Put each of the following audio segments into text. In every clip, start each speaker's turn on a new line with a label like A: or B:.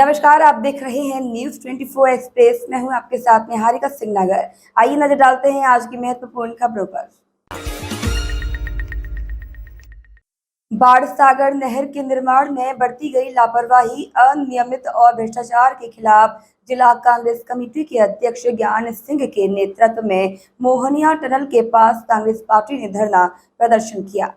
A: नमस्कार, आप देख रहे हैं न्यूज 24 एक्सप्रेस। मैं हूं आपके साथ में हारिका सिंहनगर। आइए नजर डालते हैं आज की महत्वपूर्ण खबरों पर। बाणसागर नहर के निर्माण में बरती गई लापरवाही, अनियमित और भ्रष्टाचार के खिलाफ जिला कांग्रेस कमेटी के अध्यक्ष ज्ञान सिंह के नेतृत्व में मोहनिया टनल के पास कांग्रेस पार्टी ने धरना प्रदर्शन किया।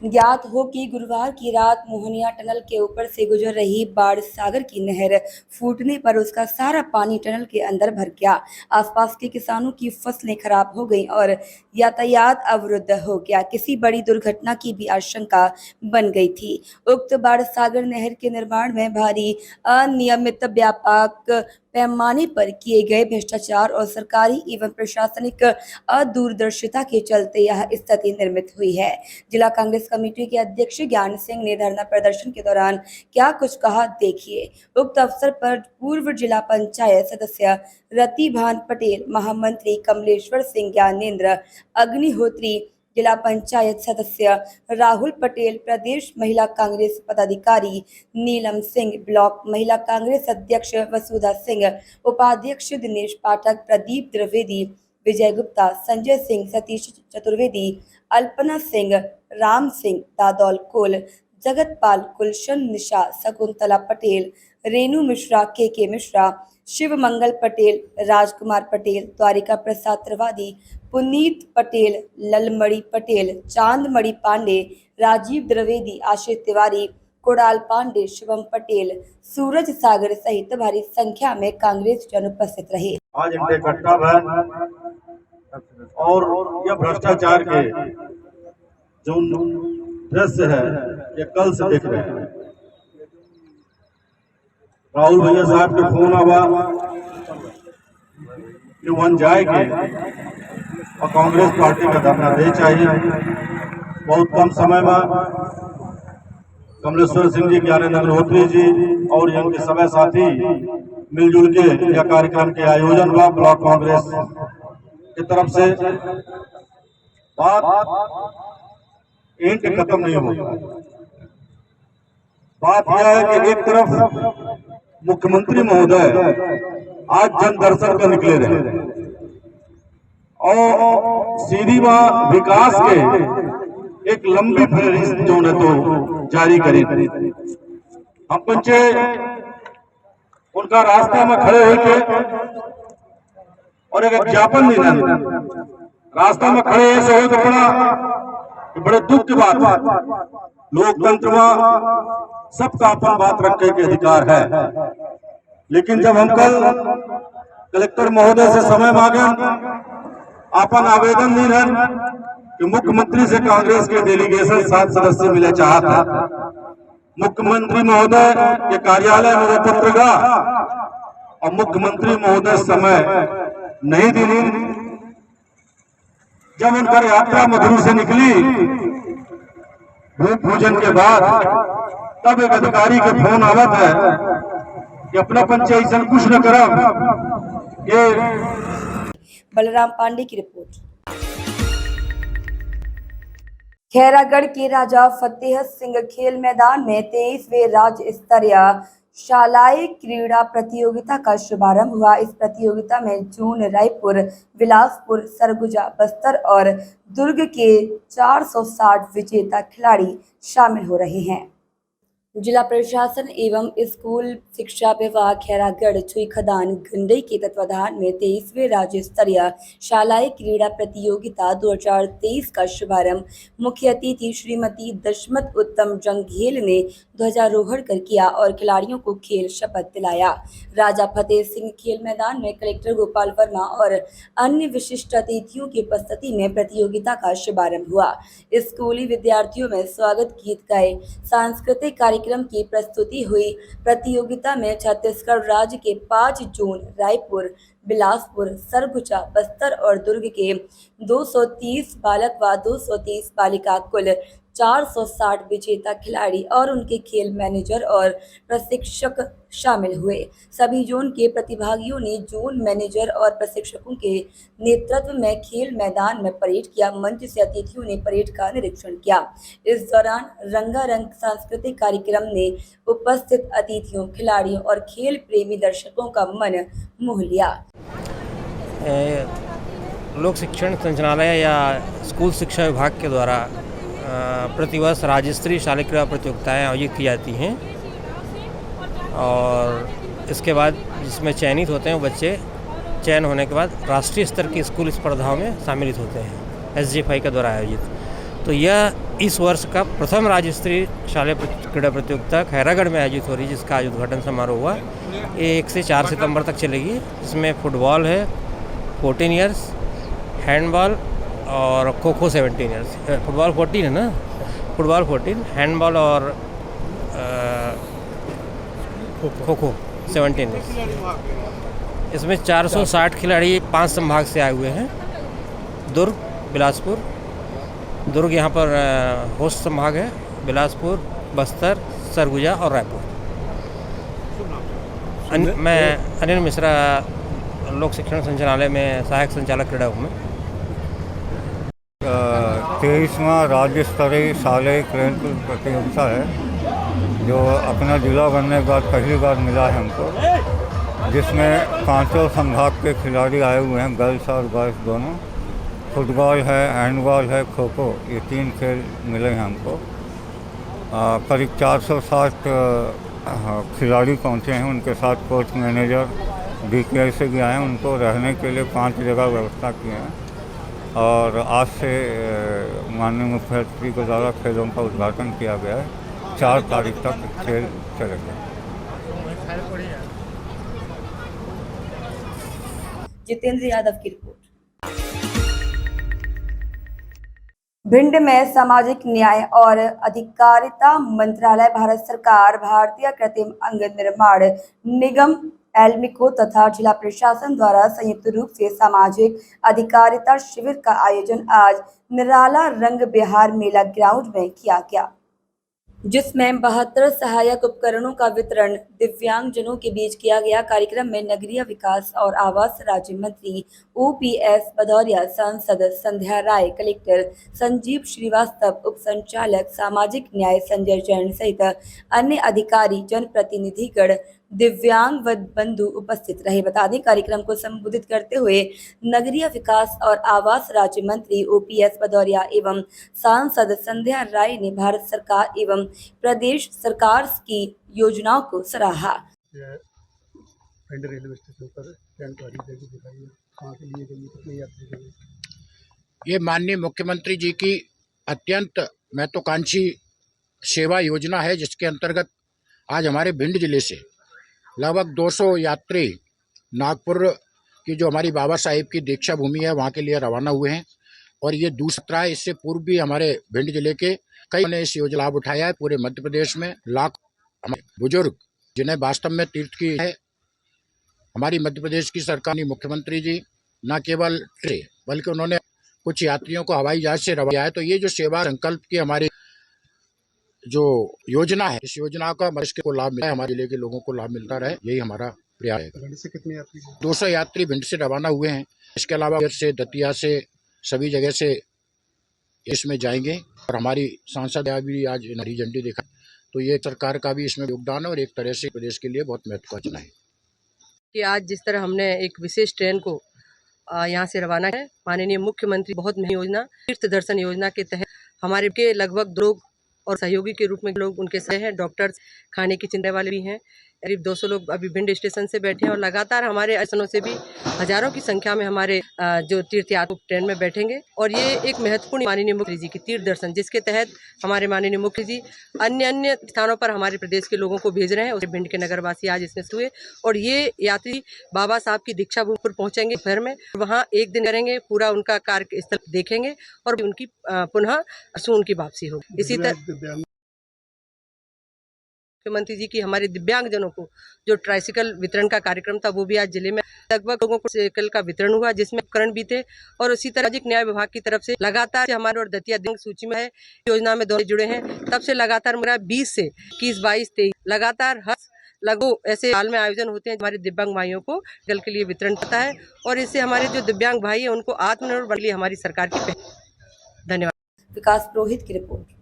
A: ज्ञात हो कि गुरुवार की रात मोहनिया टनल के ऊपर से गुजर रही बाणसागर की नहर फूटने पर उसका सारा पानी टनल के अंदर भर गया। आसपास के किसानों की फसलें खराब हो गईं और यातायात अवरुद्ध हो गया। किसी बड़ी दुर्घटना की भी आशंका बन गई थी। उक्त बाणसागर नहर के निर्माण में भारी अनियमित, व्यापक पैमाने पर किए गए भ्रष्टाचार और सरकारी एवं प्रशासनिक अदूरदर्शिता के चलते यह स्थिति निर्मित हुई है। जिला कांग्रेस कमेटी के अध्यक्ष ज्ञान सिंह ने धरना प्रदर्शन के दौरान क्या कुछ कहा, देखिए। उक्त अवसर पर पूर्व जिला पंचायत सदस्य रतिभान पटेल, महामंत्री कमलेश्वर सिंह ज्ञानेंद्र अग्निहोत्री, जिला पंचायत सदस्य राहुल पटेल, प्रदेश महिला कांग्रेस पदाधिकारी नीलम सिंह, ब्लॉक महिला कांग्रेस अध्यक्ष वसुधा सिंह, उपाध्यक्ष दिनेश पाठक, प्रदीप द्विवेदी, विजय गुप्ता, संजय सिंह, सतीश चतुर्वेदी, अल्पना सिंह, राम सिंह, दादौल कोल, जगतपाल, गुलशन निशा, शकुंतला पटेल, रेणु मिश्रा, के मिश्रा, शिव मंगल पटेल, राजकुमार पटेल, द्वारिका प्रसाद त्रिवादी, पुनीत पटेल, ललमणि पटेल, चांदमणि पांडे, राजीव द्विवेदी, आशीष तिवारी, कोडाल पांडे, शिवम पटेल, सूरज सागर सहित भारी संख्या में कांग्रेस जन उपस्थित रहे।
B: आज इकट्ठा और यह भ्रष्टाचार के जो दृश्य है ये कल से देख रहे हैं। राहुल भैया साहब के फोन आवा कि वन जाएंगे और कांग्रेस पार्टी का धरना दे चाहिए। बहुत कम समय में कमलेश्वर सिंह जी, ज्ञानेंद्र अग्निहोत्री जी और इनके सभी साथी मिलजुल के यह कार्यक्रम के आयोजन हुआ। ब्लॉक कांग्रेस की तरफ से बात एंड खत्म नहीं होगा। बात यह है कि एक तरफ मुख्यमंत्री महोदय आज जन दर्शन पर निकले रहे और सीधी विकास के एक लंबी फहरिस्त जो है तो जारी करी। हम पंचे उनका रास्ते में खड़े होकर और एक ज्ञापन देना, रास्ता में खड़े ऐसे हो तो बड़े दुख की बात। लोकतंत्र में सबका अपन बात रखने के अधिकार है, लेकिन जब हम कल कलेक्टर महोदय से समय मांगे, अपन आवेदन दी है कि मुख्यमंत्री से कांग्रेस के डेलीगेशन 7 सदस्य मिले चाहता, मुख्यमंत्री महोदय के कार्यालय में वो पत्र गया और मुख्यमंत्री महोदय समय नहीं दी। जब उनका यात्रा मधुर से निकली भूमि पूजन के बाद, तब एक अधिकारी के फोन आवत है कि अपना पंचायत कुछ न करा।
A: बलराम पांडे की रिपोर्ट। खैरागढ़ के राजा फतेह सिंह खेल मैदान में 23वें राज्य स्तरीय शालाय क्रीड़ा प्रतियोगिता का शुभारंभ हुआ। इस प्रतियोगिता में जून, रायपुर, बिलासपुर, सरगुजा, बस्तर और दुर्ग के 460 विजेता खिलाड़ी शामिल हो रहे हैं। जिला प्रशासन एवं स्कूल शिक्षा विभाग खैरागढ़ छुईखदान गंडई के तत्वाधान में 23वें राज्य स्तरीय शालाय क्रीड़ा प्रतियोगिता 2023 का शुभारंभ मुख्य अतिथि श्रीमती दशमत उत्तम जंघेल ने ध्वजारोहण कर किया और खिलाड़ियों को खेल शपथ दिलाया। राजा फतेह सिंह खेल मैदान में कलेक्टर गोपाल वर्मा और अन्य विशिष्ट अतिथियों की उपस्थिति में प्रतियोगिता का शुभारंभ हुआ। स्कूली विद्यार्थियों में स्वागत गीत गाए, सांस्कृतिक कार्यक्रम की प्रस्तुति हुई। प्रतियोगिता में छत्तीसगढ़ राज्य के 5 जोन रायपुर, बिलासपुर, सरगुजा, बस्तर और दुर्ग के 230 बालक व 230 बालिका कुल 460 विजेता खिलाड़ी और उनके खेल मैनेजर और प्रशिक्षक शामिल हुए। सभी जोन के प्रतिभागियों ने जोन मैनेजर और प्रशिक्षकों के नेतृत्व में खेल मैदान में परेड किया। मंच से अतिथियों ने परेड का निरीक्षण किया। इस दौरान रंगारंग सांस्कृतिक कार्यक्रम ने उपस्थित अतिथियों, खिलाड़ियों और खेल प्रेमी दर्शकों का मन मोह लिया।
C: लोक शिक्षण संचालनालय या स्कूल शिक्षा विभाग के द्वारा प्रतिवर्ष राज्य स्तरीय शालेय क्रीड़ा प्रतियोगिताएँ आयोजित की जाती हैं और इसके बाद जिसमें चयनित होते हैं वो बच्चे चयन होने के बाद राष्ट्रीय स्तर की स्कूल स्पर्धाओं में सम्मिलित होते हैं SGFI के द्वारा आयोजित। तो यह इस वर्ष का प्रथम राज्य स्तरीय शालेय क्रीड़ा प्रतियोगिता खैरागढ़ में आयोजित हो रही है, जिसका आज उद्घाटन समारोह हुआ। ये 1 से 4 सितंबर तक चलेगी। इसमें फुटबॉल है 14 ईयर्स, हैंडबॉल और खो-खो 17 ईयर्स। फुटबॉल 14 है ना, फुटबॉल 14, हैंडबॉल और खो-खो 17 ईयर्स। इसमें 460 खिलाड़ी 5 संभाग से आए हुए हैं। दुर्ग, बिलासपुर, दुर्ग यहाँ पर होस्ट संभाग है, बिलासपुर, बस्तर, सरगुजा और रायपुर। मैं अनिल मिश्रा, लोक शिक्षण संचालनालय में सहायक संचालक क्रीड़ा हूँ मैं।
D: 23वां राज्य स्तरीय शालेय क्रीड़ा प्रतियोगिता है जो अपना जिला बनने के बाद पहली बार मिला है हमको, जिसमें 5 संभाग के खिलाड़ी आए हुए हैं, गर्ल्स और बॉयज़ दोनों। फुटबॉल है, हैंडबॉल है, खो-खो, ये 3 खेल मिले हैं हमको। करीब 460 खिलाड़ी पहुँचे हैं, उनके साथ कोच, मैनेजर, DKI से भी आए हैं। उनको रहने के लिए 5 जगह व्यवस्था की है और आज से माननीय मुख्यमंत्री के द्वारा खेलों का उद्घाटन किया गया है। 4 तारीख तक खेल चलेंगे।
A: जितेंद्र यादव की रिपोर्ट। भिंड में सामाजिक न्याय और अधिकारिता मंत्रालय, भारत सरकार, भारतीय कृत्रिम अंग निर्माण निगम एल्मिको तथा जिला प्रशासन द्वारा संयुक्त रूप से सामाजिक अधिकारिता शिविर का आयोजन आज निराला रंग बिहार मेला ग्राउंड में किया गया, जिसमें 72 सहायक उपकरणों का वितरण दिव्यांगजनों के बीच किया गया। कार्यक्रम में नगरीय विकास और आवास राज्य मंत्री OPS भदौरिया, सांसद संध्या राय, कलेक्टर संजीव श्रीवास्तव, उप संचालक सामाजिक न्याय संजय जैन सहित अन्य अधिकारी, जनप्रतिनिधिगण, दिव्यांग बंधु उपस्थित रहे। बता दें, कार्यक्रम को संबोधित करते हुए नगरीय विकास और आवास राज्य मंत्री OPS भदौरिया एवं सांसद संध्या राय ने भारत सरकार एवं प्रदेश सरकार की योजनाओं को सराहा।
E: रेलवे स्टेशन पर कहाँ के लिए कितने यात्री?
F: ये माननीय मुख्यमंत्री जी की अत्यंत महत्वाकांक्षी सेवा योजना है, जिसके अंतर्गत आज हमारे भिंड जिले से लगभग 200 यात्री नागपुर की जो हमारी बाबा साहेब की दीक्षा भूमि है वहाँ के लिए रवाना हुए हैं। और ये दूसरा है, इससे पूर्व भी हमारे भिंड जिले के कई ने इस योजना लाभ उठाया है। पूरे मध्य प्रदेश में लाख हमारे बुजुर्ग जिन्हें वास्तव में तीर्थ की है, हमारी मध्य प्रदेश की सरकार, मुख्यमंत्री जी न केवल ट्रेन बल्कि उन्होंने कुछ यात्रियों को हवाई जहाज से रवाना है। तो ये जो सेवा संकल्प की हमारी जो योजना है, इस योजना का मरीज को लाभ मिला है, हमारे जिले के लोगों को लाभ मिलता रहे, यही हमारा प्रयास है।
E: भिंड से कितने यात्री?
F: 200 यात्री भिंड से रवाना हुए हैं। इसके अलावा से दतिया से सभी जगह से इसमें जाएंगे और हमारी सांसद भी आज हरी झंडी देखा। तो ये सरकार का भी इसमें योगदान है और एक तरह से प्रदेश के लिए बहुत महत्वपूर्ण है
G: कि आज जिस तरह हमने एक विशेष ट्रेन को यहाँ से रवाना है, माननीय मुख्यमंत्री बहुत महंगी योजना तीर्थ दर्शन योजना के तहत हमारे के लगभग लोग और सहयोगी के रूप में लोग उनके सह हैं, डॉक्टर्स, खाने की चिंता वाले भी हैं। करीब 200 लोग अभी भिंड स्टेशन से बैठे हैं और लगातार हमारे स्टेशनों से भी हजारों की संख्या में हमारे जो तीर्थयात्री ट्रेन में बैठेंगे। और ये एक महत्वपूर्ण माननीय मुख्यमंत्री जी की तीर्थ दर्शन, जिसके तहत हमारे माननीय मुख्यमंत्री जी अन्य स्थानों पर हमारे प्रदेश के लोगों को भेज रहे हैं। भिंड के नगरवासी आज इसमें हुए और ये यात्री बाबा साहब की दीक्षा भूमि पर पहुंचेंगे शहर में, वहाँ एक दिन करेंगे, पूरा उनका कार्यस्थल देखेंगे और उनकी पुनः उनकी वापसी होगी। इसी तरह मुख्यमंत्री जी की हमारे दिव्यांगजनों को जो ट्राइसिकल वितरण का कार्यक्रम था वो भी आज जिले में लगभग लोगों को साइकिल का वितरण हुआ, जिसमें उपकरण भी थे। और उसी तरह सामाजिक न्याय विभाग की तरफ से लगातार हमारे और दतिया दिव्यांग सूची में है, योजना में दोनों जुड़े हैं, तब से लगातार मेरा 20 से 21, 22, 23 लगातार हर लगभग ऐसे हाल में आयोजन होते हैं हमारे दिव्यांग भाइयों को जल के लिए वितरण करता है। और इससे हमारे जो दिव्यांग भाई है उनको आत्मनिर्भर बनने के लिए हमारी सरकार की पहल। धन्यवाद।
A: विकास पुरोहित की रिपोर्ट।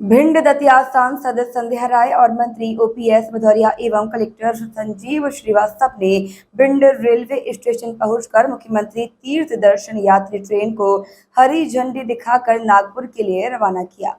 A: भिंड दतिया सांसद संध्या राय और मंत्री ओपीएस भदौरिया एवं कलेक्टर संजीव श्रीवास्तव ने भिंड रेलवे स्टेशन पहुंचकर मुख्यमंत्री तीर्थ दर्शन यात्री ट्रेन को हरी झंडी दिखाकर नागपुर के लिए रवाना किया।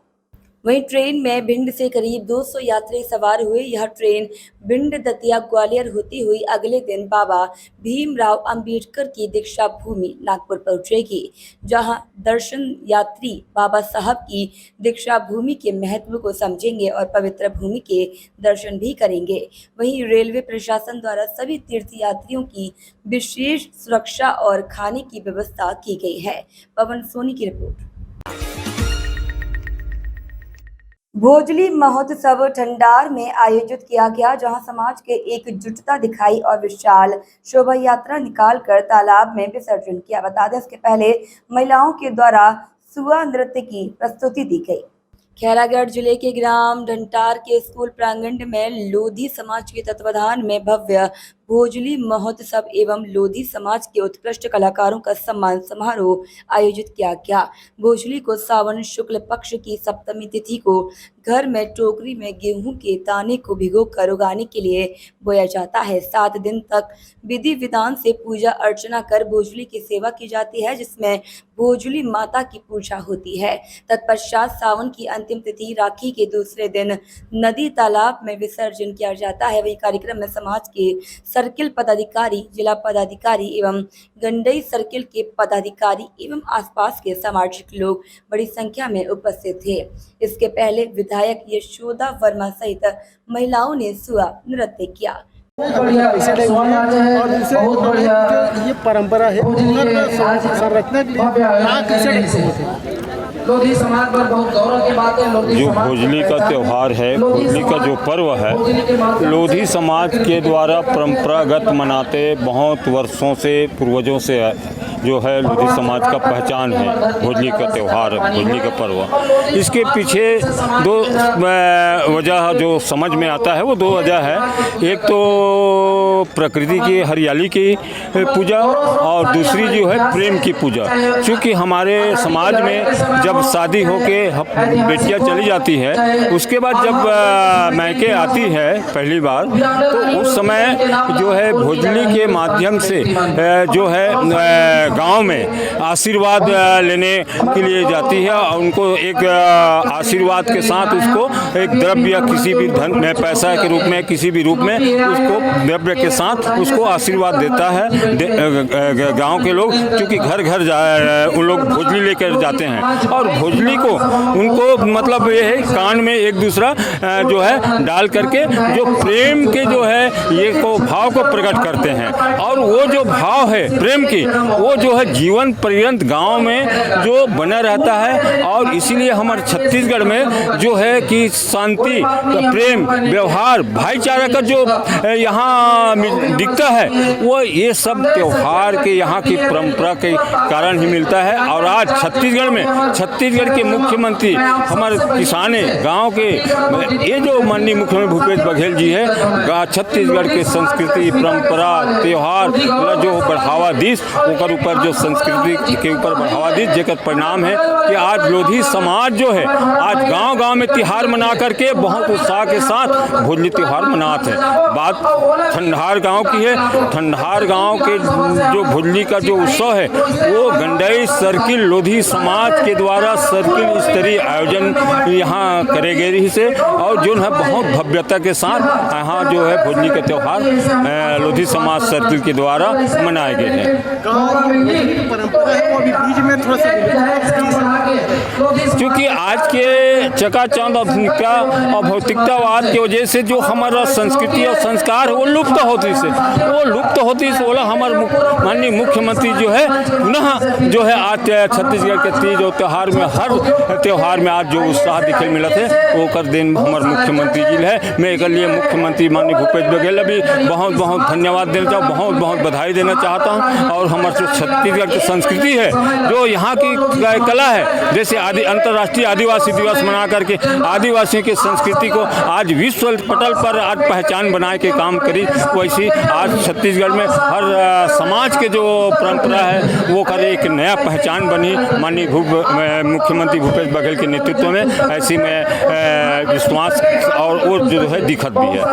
A: वहीं ट्रेन में भिंड से करीब 200 यात्री सवार हुए। यह ट्रेन भिंड दतिया ग्वालियर होती हुई अगले दिन बाबा भीमराव अंबेडकर की दीक्षा भूमि नागपुर पहुंचेगी, जहां दर्शन यात्री बाबा साहब की दीक्षा भूमि के महत्व को समझेंगे और पवित्र भूमि के दर्शन भी करेंगे। वहीं रेलवे प्रशासन द्वारा सभी तीर्थ यात्रियों की विशेष सुरक्षा और खाने की व्यवस्था की गई है। पवन सोनी की रिपोर्ट। भोजली महोत्सव ठंडार में आयोजित किया गया, जहां समाज के एकजुटता दिखाई और विशाल शोभा यात्रा निकालकर तालाब में विसर्जन किया। बता दें, इसके पहले महिलाओं के द्वारा सुआ नृत्य की प्रस्तुति दी गई। खैरागढ़ जिले के ग्राम ढंटार के स्कूल प्रांगण में लोधी समाज के तत्वाधान में भव्य भोजली महोत्सव एवं लोधी समाज के उत्कृष्ट कलाकारों का सम्मान समारोह आयोजित किया गया। भोजली को सावन शुक्ल पक्ष की सप्तमी तिथि को घर में टोकरी में गेहूं के दाने को भिगोकर उगाने के लिए बोया जाता है। 7 दिन तक विधि विधान से पूजा अर्चना कर भोजली की सेवा की जाती है, जिसमें भोजली माता की पूजा होती है। तत्पश्चात सावन की अंतिम तिथि राखी के दूसरे दिन नदी तालाब में विसर्जन किया जाता है। वही कार्यक्रम में समाज के सर्किल पदाधिकारी, जिला पदाधिकारी एवं गंडई सर्किल के पदाधिकारी एवं आसपास के सामाजिक लोग बड़ी संख्या में उपस्थित थे। इसके पहले विधायक यशोदा वर्मा सहित महिलाओं ने सुआ नृत्य किया।
E: और ये परंपरा है संरचना
H: लोधी समाज पर बहुत गौरव की बात है।
I: जो भोजली का त्यौहार है, भोजली का जो पर्व है, लोधी समाज के द्वारा परंपरागत मनाते बहुत वर्षों से पूर्वजों से जो है लोधी समाज का पहचान है भोजली का त्यौहार, भोजली का पर्व। इसके पीछे 2 वजह जो समझ में आता है वो 2 वजह है। एक तो प्रकृति की हरियाली की पूजा और दूसरी जो है प्रेम की पूजा। क्योंकि हमारे समाज में जब शादी होके बेटियां चली जाती है, उसके बाद जब मैके आती है पहली बार, तो उस समय जो है भोजली के माध्यम से जो है गांव में आशीर्वाद लेने के लिए जाती है और उनको एक आशीर्वाद के साथ उसको एक द्रव्य या किसी भी धन में, पैसा के रूप में, किसी भी रूप में उसको द्रव्य के साथ उसको आशीर्वाद देता है गांव के लोग। क्योंकि घर घर उन लोग भोजली लेकर जाते हैं और भोजली को उनको मतलब ये है कान में एक दूसरा जो है डाल करके जो प्रेम के जो है ये को भाव को प्रकट करते हैं। और वो जो भाव है प्रेम की, वो जो है जीवन पर्यंत गांव में जो बना रहता है। और इसीलिए हमारे छत्तीसगढ़ में जो है कि शांति, प्रेम, व्यवहार, भाईचारा का जो यहाँ दिखता है, वो ये सब त्यौहार के यहाँ की परंपरा के कारण ही मिलता है। और आज छत्तीसगढ़ में छत्तीसगढ़ के मुख्यमंत्री हमारे किसाने गांव के ये जो माननीय मुख्यमंत्री भूपेश बघेल जी है, छत्तीसगढ़ के संस्कृति, परंपरा, त्यौहार जो बढ़ावा दीस ओकर ऊपर जो संस्कृति के ऊपर बढ़ावा दीस, जेकर परिणाम है कि आज लोधी समाज जो है आज गांव-गांव में त्योहार मना करके बहुत उत्साह के साथ भोजली त्योहार मनाते हैं। बात ठंडार गांव की है। ठंडार गांव के जो भोजली का जो उत्सव है वो गंडई सर्किल लोधी समाज के द्वारा सर्किल स्तरीय आयोजन यहाँ करे गए रही से और जो है बहुत भव्यता के साथ यहाँ जो है भोजली का त्यौहार लोधी समाज सर्किल के द्वारा मनाए गए हैं।
E: परंपरा है वो अभी बीच में थोड़ा सा
I: क्योंकि आज के चकाचौंध आधुनिकता और भौतिकतावाद की वजह से जो हमारा संस्कृति और संस्कार है वो लुप्त होती से बोला हमारे माननीय मुख्यमंत्री जो है पुनः जो है आज छत्तीसगढ़ के तीज और त्यौहार में हर त्यौहार में आज जो उत्साह दिखे मिला थे वो कर दिन हमारे मुख्यमंत्री जी है। मैं एक लिए मुख्यमंत्री माननीय भूपेश बघेल भी बहुत बहुत धन्यवाद देना चाहूँ, बहुत बहुत बधाई देना चाहता हूँ। और हमारे जो छत्तीसगढ़ की संस्कृति है, जो यहाँ की कला है, जैसे अंतर्राष्ट्रीय आदिवासी दिवस मना करके आदिवासियों की संस्कृति को आज विश्व पटल पर आज पहचान बनाए के काम करी, वैसी आज छत्तीसगढ़ में हर समाज के जो परंपरा है वो करे एक नया पहचान बनी माननीय मुख्यमंत्री भूपेश बघेल के नेतृत्व में। ऐसी में विश्वास और वो जो है दिखत भी है।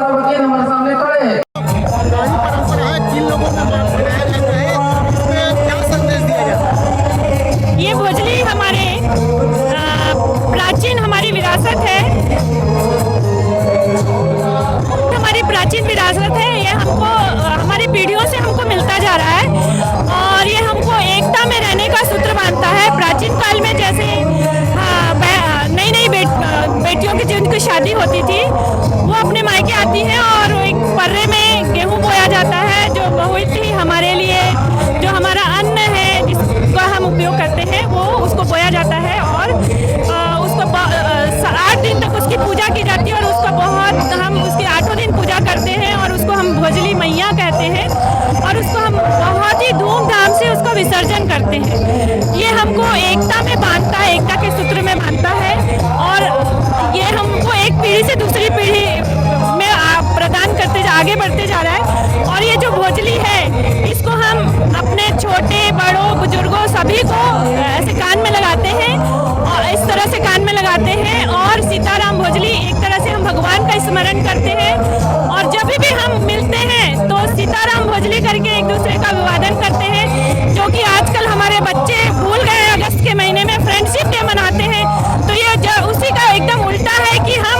J: ये भोजली हमारे प्राचीन हमारी विरासत है, हमारी प्राचीन विरासत है। ये हमको हमारी पीढ़ियों से हमको मिलता जा रहा है और ये हमको एकता में रहने का सूत्र बांधता है। प्राचीन काल में जैसे नई नई बेटियों की जिनकी शादी होती थी वो अपने मायके आती हैं और एक पर्रे में गेहूँ बोया जाता है, जो बहुत ही हमारे लिए जो हमारा अन्न है जिसका हम उपयोग करते हैं वो उसको बोया जाता है और उसको 8 दिन तक उसकी पूजा की जाती है और उसको हम उसकी 8 दिन पूजा करते हैं और उसको हम भोजली मैया कहते हैं और उसको हम बहुत ही धूमधाम से उसका विसर्जन करते हैं। ये हमको एकता में बांधता है, एकता के सूत्र में बांधता है और ये हमको एक पीढ़ी से दूसरी पीढ़ी में प्रदान करते आगे बढ़ते जा रहा है। और ये जो भोजली है इसको हम अपने छोटे बड़ों बुजुर्गों सभी को ऐसे कान में लगाते हैं और इस तरह से कान में लगाते हैं और सीताराम भोजली एक तरह से हम भगवान का स्मरण करते हैं और जब भी हम मिलते हैं तो सीताराम भोजली करके एक दूसरे का अभिवादन करते हैं, जो कि आजकल हमारे बच्चे भूल गए। अगस्त के महीने में फ्रेंडशिप डे मनाते हैं, तो ये उसी का एकदम उल्टा है कि हम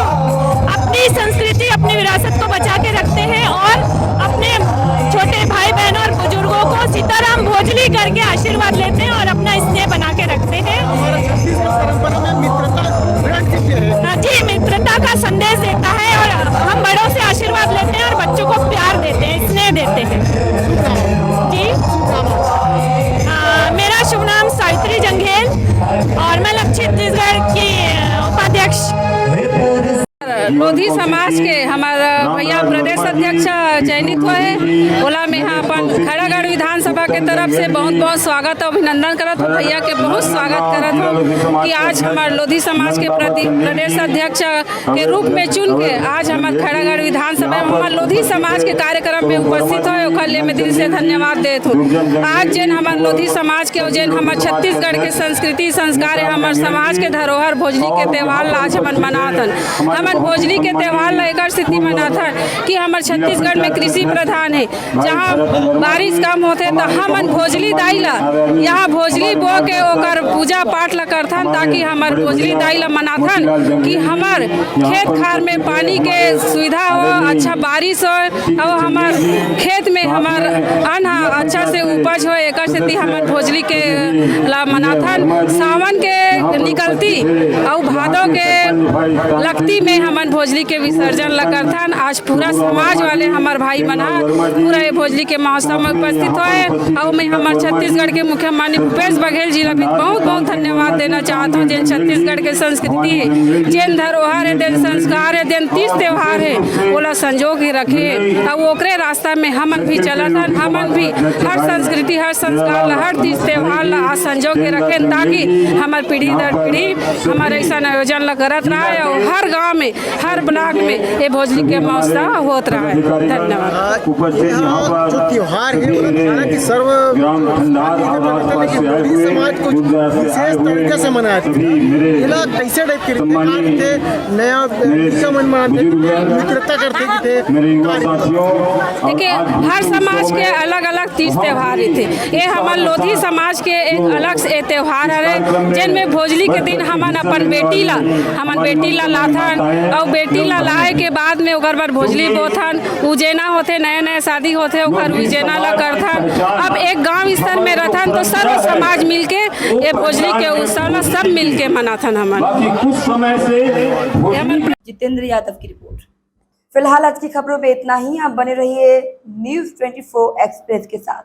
J: अपनी संस्कृति अपनी विरासत को बचा के रखते हैं और अपने छोटे भाई बहनों और बुजुर्गों को सीताराम भोजली करके आशीर्वाद लेते हैं और अपना स्नेह बना के रखते हैं। जी, मित्रता का संदेश देता है और हम बड़ों से आशीर्वाद लेते हैं और बच्चों को प्यार देते हैं, स्नेह देते हैं। जी, मेरा शुभ नाम सावित्री जंघेल और मैं लक्ष्य छत्तीसगढ़ की उपाध्यक्ष।
K: लोधी समाज के हमारा भैया प्रदेश अध्यक्ष चयनित हुए हैं। ओला में यहाँ अपन खड़ागढ़ विधानसभा के तरफ से बहुत बहुत स्वागत और अभिनंदन करत हूँ। भैया के बहुत स्वागत करत हूँ कि आज हमारे लोधी समाज के प्रदेश अध्यक्ष के रूप में चुन के आज हमारे खड़ागढ़ विधानसभा में हमारे लोधी समाज के कार्यक्रम में उपस्थित हुए ओकर लिए मैं दिल से धन्यवाद देत हूँ। आज जिन हमारे लोधी समाज के जिन हमारे छत्तीसगढ़ के संस्कृति संस्कार है, हमारे समाज के धरोहर भोजली के त्यौहार आज हमारे मनाथन। हमारे भोजली के त्यौहार ला एक स्थिति मनाथन कि हमारे छत्तीसगढ़ में कृषि प्रधान है, जहाँ बारिश कम होते तो हमन भोजली दाई ला यहाँ भोजली बो के ओकर पूजा पाठ ला करथन, ताकि हमार भोजली दाई ला मनाथन कि हमार खेत खार में पानी के सुविधा हो, अच्छा बारिश हो और हमार खेत में हमार अन्न अच्छा से उपज हो। एक स्थिति हमार भोजली के ला मनाथन। सावन के निकलती और भादों के लगती में हमार भोजली के विसर्जन ला करथन। आज पूरा समाज वाले हमार भाई बना पूरा ये भोजली के महोत्सव में उपस्थित हुए और मैं हमारे छत्तीसगढ़ के मुख्यमंत्री भूपेश बघेल जी भी बहुत बहुत धन्यवाद देना चाहता हूँ। जिन छत्तीसगढ़ के संस्कृति है, जिन धरोहर है, जिन संस्कार है, जिन तीज त्यौहार है बोला संजोग ही रखे और ओकरे रास्ता में हमन भी चलत हन। हमन भी हर संस्कृति हर संस्कार ला हर तीज त्यौहार ला आज संजोग के रखे ताकि हमार पीढ़ी दर पीढ़ी हमारे ऐसा आयोजन ला करत रहा और हर गाँव में हर ब्लॉक में ये भोजली के महोत्सव होत रहा है। धन्यवाद।
E: जो त्योहार है कि सर्व समाज को विशेष तरीके से मनाते हैं। कैसे टाइप के नया मन मनाते मित्रता करते थे।
K: देखिए हर समाज के अलग अलग तीज त्यौहार थे। ये हमारे लोधी समाज के एक अलग त्यौहार है जिनमें भोजली के दिन हमन अपन बेटी ला लाथन और बेटी ला लाए के बाद में ओकर बर भोजली बोथन, उजेना होते, नए नए शादी होते ओकर उजेना ला करथन। अब एक गांव स्तर में रहथन तो सर्व समाज मिलके ये भोजली के उत्सव ला सब मिलके मनाथन हमन।
I: कुछ समय से
A: जितेंद्र यादव की रिपोर्ट। फिलहाल आज की खबरों में इतना ही। आप बने रहिए न्यूज़ 24 एक्सप्रेस के साथ।